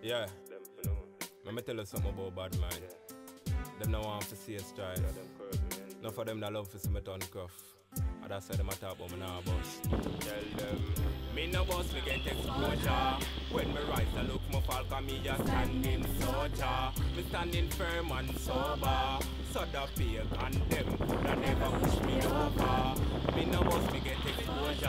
Yeah. Let me tell you something about bad mind. Them no want to see a stride. None for them that love to see me turn cuff. And that's why them a talk about me now boss. Tell them, me no boss, me get exposure. When me rise, I look my fall, cause me just standing soldier. Me standing firm and sober. So the fear condemn, coulda never push me over. Me no boss, me get exposure.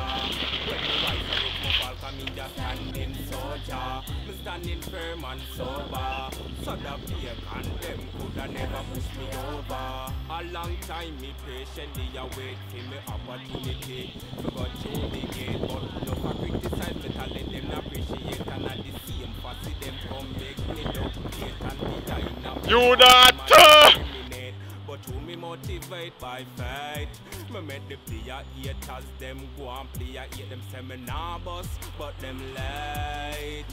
When me rise, I look my fall, cause me just standing soldier. Me standing firm and sober. So the fear condemn, coulda never push me over. A long time me patiently await for me opportunity to go through the gate, but no for criticize me talent them not appreciate, and at the same for see them come make me duplicate and be dying. You that but who me motivate by faith. Me make the player haters them go and play hate them say me nah boss, but them late.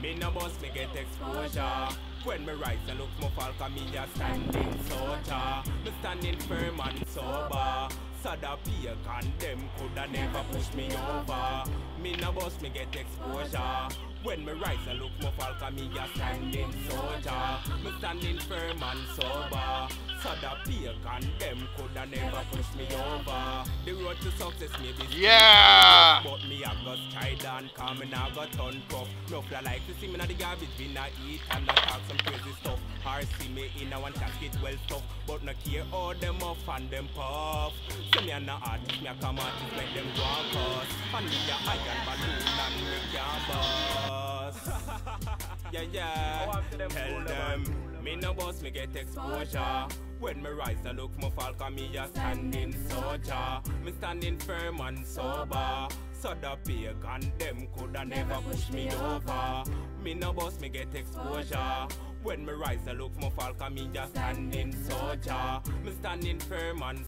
Me no boss, me get exposure. When me rise and look my fall, cause me just standing soldier. Me standing firm and sober. So the peer condemn coulda never push me over. Me no boss, me get exposure. When me rise and look my fall, cause me just standing soldier. Me standing firm and sober. So the peer condemn coulda never push me over. The road to success may be yeah, but me a go stride and come and I go turn tough. No fly like to see me na the garbage bin I eat and not talk some crazy stuff. Or see me in a one casket well stuff, but no care all them off and them puff. So me a no artist, me a come artist make them go and cuss. And me a high and balloon and me can bust. Yeah, yeah, tell them, me no boss, me get exposure. When me rise, I look my fall, cause me a standing soldier. Me standing firm and sober. So the pagan them coulda never push me over. Me no boss, me get exposure. When me rise, I look my fall, cause me just standing soldier. Me standing firm and